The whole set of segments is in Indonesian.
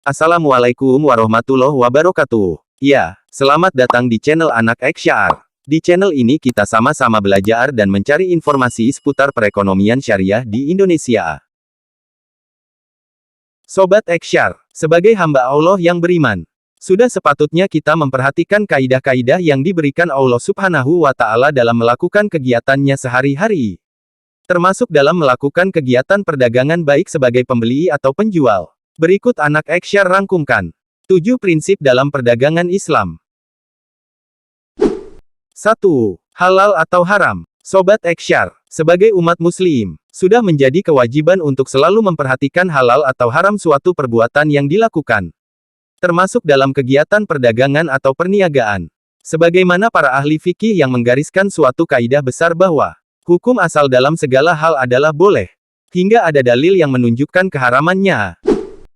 Assalamualaikum warahmatullahi wabarakatuh. Ya, selamat datang di channel Anak X-Syar. Di channel ini kita sama-sama belajar dan mencari informasi seputar perekonomian syariah di Indonesia. Sobat X-Syar, sebagai hamba Allah yang beriman, sudah sepatutnya kita memperhatikan kaidah-kaidah yang diberikan Allah Subhanahu wa Ta'ala dalam melakukan kegiatannya sehari-hari. Termasuk dalam melakukan kegiatan perdagangan baik sebagai pembeli atau penjual. Berikut Anak X-Syar rangkumkan 7 prinsip dalam perdagangan Islam. 1. Halal atau haram. Sobat X-Syar, sebagai umat muslim, sudah menjadi kewajiban untuk selalu memperhatikan halal atau haram suatu perbuatan yang dilakukan. Termasuk dalam kegiatan perdagangan atau perniagaan. Sebagaimana para ahli fikih yang menggariskan suatu kaidah besar bahwa hukum asal dalam segala hal adalah boleh, hingga ada dalil yang menunjukkan keharamannya.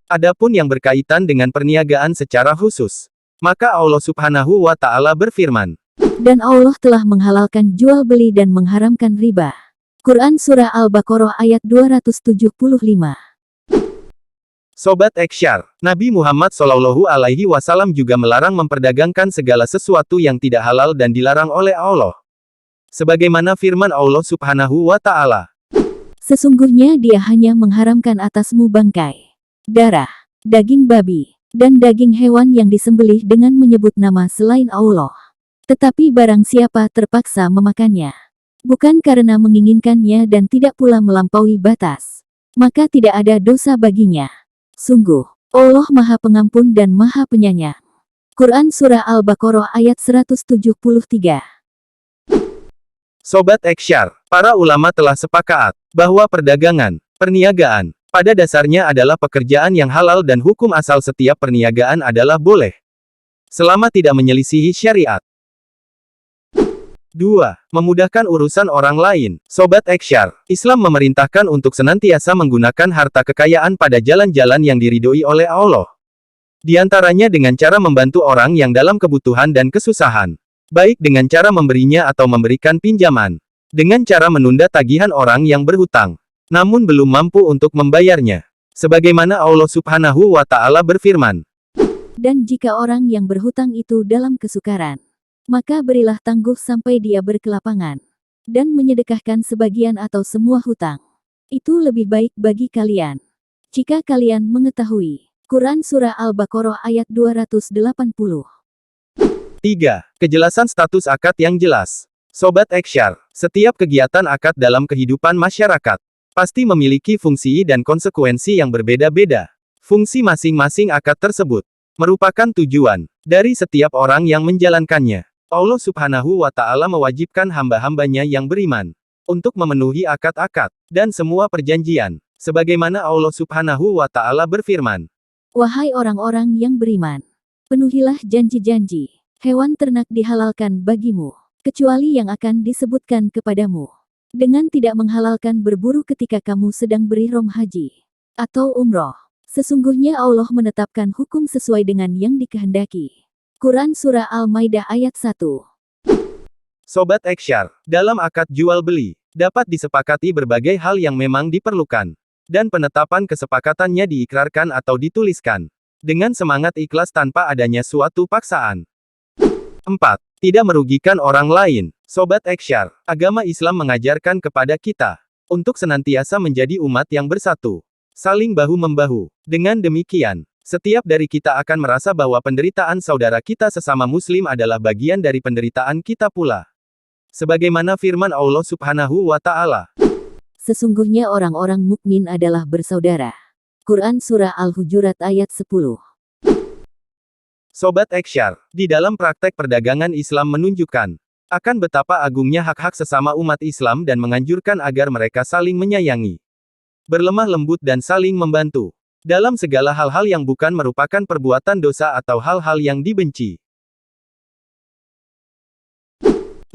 Adapun yang berkaitan dengan perniagaan secara khusus, maka Allah Subhanahu wa Ta'ala berfirman, dan Allah telah menghalalkan jual beli dan mengharamkan riba. Quran Surah Al-Baqarah ayat 275. Sobat X-Syar, Nabi Muhammad SAW juga melarang memperdagangkan segala sesuatu yang tidak halal dan dilarang oleh Allah. Sebagaimana firman Allah Subhanahu wa Ta'ala, sesungguhnya Dia hanya mengharamkan atasmu bangkai, darah, daging babi, dan daging hewan yang disembelih dengan menyebut nama selain Allah. Tetapi barang siapa terpaksa memakannya, bukan karena menginginkannya dan tidak pula melampaui batas, maka tidak ada dosa baginya. Sungguh, Allah Maha Pengampun dan Maha Penyayang. Quran Surah Al-Baqarah ayat 173. Sobat X-Syar, para ulama telah sepakat bahwa perdagangan, perniagaan, pada dasarnya adalah pekerjaan yang halal dan hukum asal setiap perniagaan adalah boleh, selama tidak menyelisihi syariat. 2. Memudahkan urusan orang lain. Sobat X-Syar, Islam memerintahkan untuk senantiasa menggunakan harta kekayaan pada jalan-jalan yang diridhoi oleh Allah. Di antaranya dengan cara membantu orang yang dalam kebutuhan dan kesusahan, baik dengan cara memberinya atau memberikan pinjaman, dengan cara menunda tagihan orang yang berhutang, namun belum mampu untuk membayarnya. Sebagaimana Allah Subhanahu wa Ta'ala berfirman, dan jika orang yang berhutang itu dalam kesukaran, maka berilah tangguh sampai dia berkelapangan, dan menyedekahkan sebagian atau semua hutang. Itu lebih baik bagi kalian, jika kalian mengetahui. Quran Surah Al-Baqarah ayat 280. 3. Kejelasan status akad yang jelas. Sobat X-Syar, setiap kegiatan akad dalam kehidupan masyarakat pasti memiliki fungsi dan konsekuensi yang berbeda-beda. Fungsi masing-masing akad tersebut merupakan tujuan dari setiap orang yang menjalankannya. Allah Subhanahu wa Ta'ala mewajibkan hamba-hambanya yang beriman untuk memenuhi akad-akad dan semua perjanjian. Sebagaimana Allah Subhanahu wa Ta'ala berfirman, wahai orang-orang yang beriman, penuhilah janji-janji. Hewan ternak dihalalkan bagimu, kecuali yang akan disebutkan kepadamu, dengan tidak menghalalkan berburu ketika kamu sedang berihram haji atau umroh. Sesungguhnya Allah menetapkan hukum sesuai dengan yang dikehendaki. Quran Surah Al-Maidah ayat 1. Sobat X-Syar, dalam akad jual beli, dapat disepakati berbagai hal yang memang diperlukan, dan penetapan kesepakatannya diikrarkan atau dituliskan, dengan semangat ikhlas tanpa adanya suatu paksaan. 4. Tidak merugikan orang lain. Sobat X-Syar, agama Islam mengajarkan kepada kita untuk senantiasa menjadi umat yang bersatu, saling bahu-membahu. Dengan demikian, setiap dari kita akan merasa bahwa penderitaan saudara kita sesama muslim adalah bagian dari penderitaan kita pula. Sebagaimana firman Allah Subhanahu wa Ta'ala, sesungguhnya orang-orang mukmin adalah bersaudara. Quran Surah Al-Hujurat ayat 10. Sobat X-Syar, di dalam praktek perdagangan Islam menunjukkan akan betapa agungnya hak-hak sesama umat Islam dan menganjurkan agar mereka saling menyayangi, berlemah lembut dan saling membantu dalam segala hal-hal yang bukan merupakan perbuatan dosa atau hal-hal yang dibenci. 5.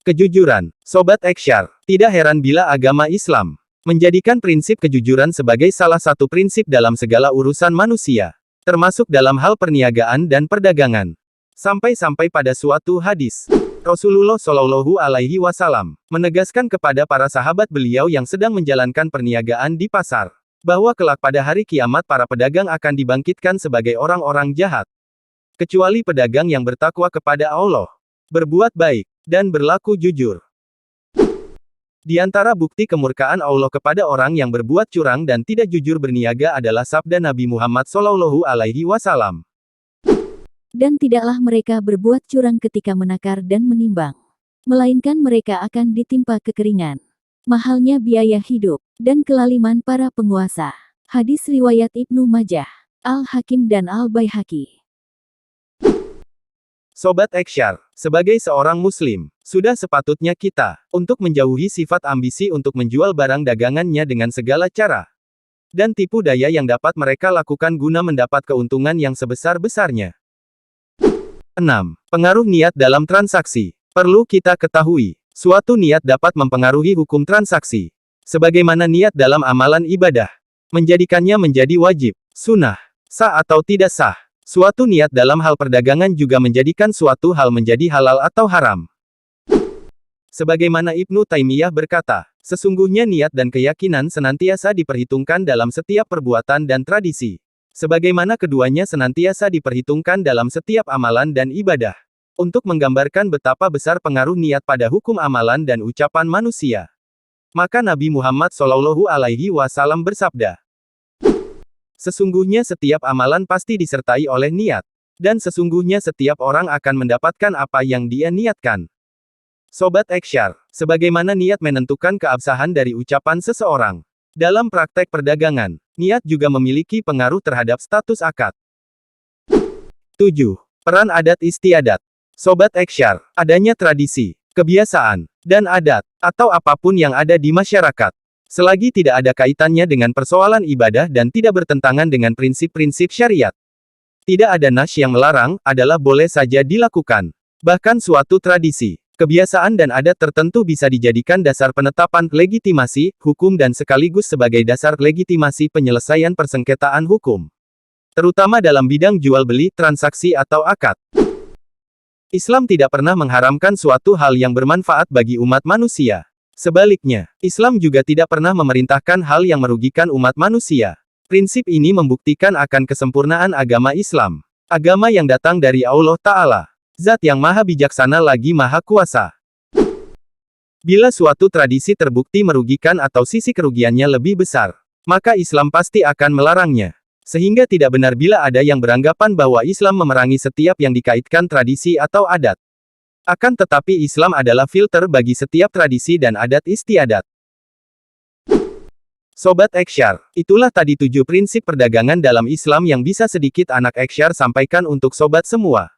Kejujuran. Sobat X-Syar, tidak heran bila agama Islam menjadikan prinsip kejujuran sebagai salah satu prinsip dalam segala urusan manusia, termasuk dalam hal perniagaan dan perdagangan. Sampai-sampai pada suatu hadis, Rasulullah Shallallahu Alaihi Wasallam menegaskan kepada para sahabat beliau yang sedang menjalankan perniagaan di pasar, bahwa kelak pada hari kiamat para pedagang akan dibangkitkan sebagai orang-orang jahat. Kecuali pedagang yang bertakwa kepada Allah, berbuat baik, dan berlaku jujur. Di antara bukti kemurkaan Allah kepada orang yang berbuat curang dan tidak jujur berniaga adalah sabda Nabi Muhammad SAW. Dan tidaklah mereka berbuat curang ketika menakar dan menimbang. Melainkan mereka akan ditimpa kekeringan, mahalnya biaya hidup, dan kelaliman para penguasa. Hadis riwayat Ibnu Majah, Al-Hakim dan Al-Baihaqi. Sobat Eksyar, sebagai seorang muslim, sudah sepatutnya kita untuk menjauhi sifat ambisi untuk menjual barang dagangannya dengan segala cara dan tipu daya yang dapat mereka lakukan guna mendapat keuntungan yang sebesar-besarnya. 6. Pengaruh niat dalam transaksi. Perlu kita ketahui, suatu niat dapat mempengaruhi hukum transaksi. Sebagaimana niat dalam amalan ibadah, menjadikannya menjadi wajib, sunnah, sah atau tidak sah. Suatu niat dalam hal perdagangan juga menjadikan suatu hal menjadi halal atau haram. Sebagaimana Ibnu Taimiyah berkata, sesungguhnya niat dan keyakinan senantiasa diperhitungkan dalam setiap perbuatan dan tradisi. Sebagaimana keduanya senantiasa diperhitungkan dalam setiap amalan dan ibadah. Untuk menggambarkan betapa besar pengaruh niat pada hukum amalan dan ucapan manusia. Maka Nabi Muhammad SAW bersabda, sesungguhnya setiap amalan pasti disertai oleh niat. Dan sesungguhnya setiap orang akan mendapatkan apa yang dia niatkan. Sobat Eksyar, sebagaimana niat menentukan keabsahan dari ucapan seseorang. Dalam praktek perdagangan, niat juga memiliki pengaruh terhadap status akad. 7. Peran adat istiadat. Sobat Eksyar, adanya tradisi, kebiasaan, dan adat, atau apapun yang ada di masyarakat. Selagi tidak ada kaitannya dengan persoalan ibadah dan tidak bertentangan dengan prinsip-prinsip syariat. Tidak ada nas yang melarang, adalah boleh saja dilakukan. Bahkan suatu tradisi, kebiasaan dan adat tertentu bisa dijadikan dasar penetapan legitimasi, hukum dan sekaligus sebagai dasar legitimasi penyelesaian persengketaan hukum. Terutama dalam bidang jual-beli, transaksi atau akad. Islam tidak pernah mengharamkan suatu hal yang bermanfaat bagi umat manusia. Sebaliknya, Islam juga tidak pernah memerintahkan hal yang merugikan umat manusia. Prinsip ini membuktikan akan kesempurnaan agama Islam. Agama yang datang dari Allah Ta'ala. Zat yang maha bijaksana lagi maha kuasa. Bila suatu tradisi terbukti merugikan atau sisi kerugiannya lebih besar, maka Islam pasti akan melarangnya. Sehingga tidak benar bila ada yang beranggapan bahwa Islam memerangi setiap yang dikaitkan tradisi atau adat. Akan tetapi Islam adalah filter bagi setiap tradisi dan adat istiadat. Sobat Eksyar, itulah tadi 7 prinsip perdagangan dalam Islam yang bisa sedikit anak Eksyar sampaikan untuk sobat semua.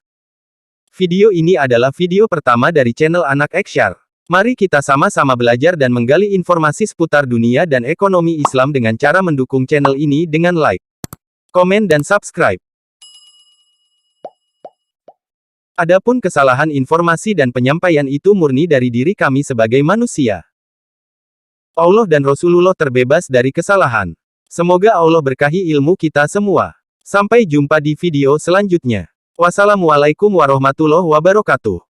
Video ini adalah video pertama dari channel Anak Eksyar. Mari kita sama-sama belajar dan menggali informasi seputar dunia dan ekonomi Islam dengan cara mendukung channel ini dengan like, komen dan subscribe. Adapun kesalahan informasi dan penyampaian itu murni dari diri kami sebagai manusia. Allah dan Rasulullah terbebas dari kesalahan. Semoga Allah berkahi ilmu kita semua. Sampai jumpa di video selanjutnya. Wassalamualaikum warahmatullahi wabarakatuh.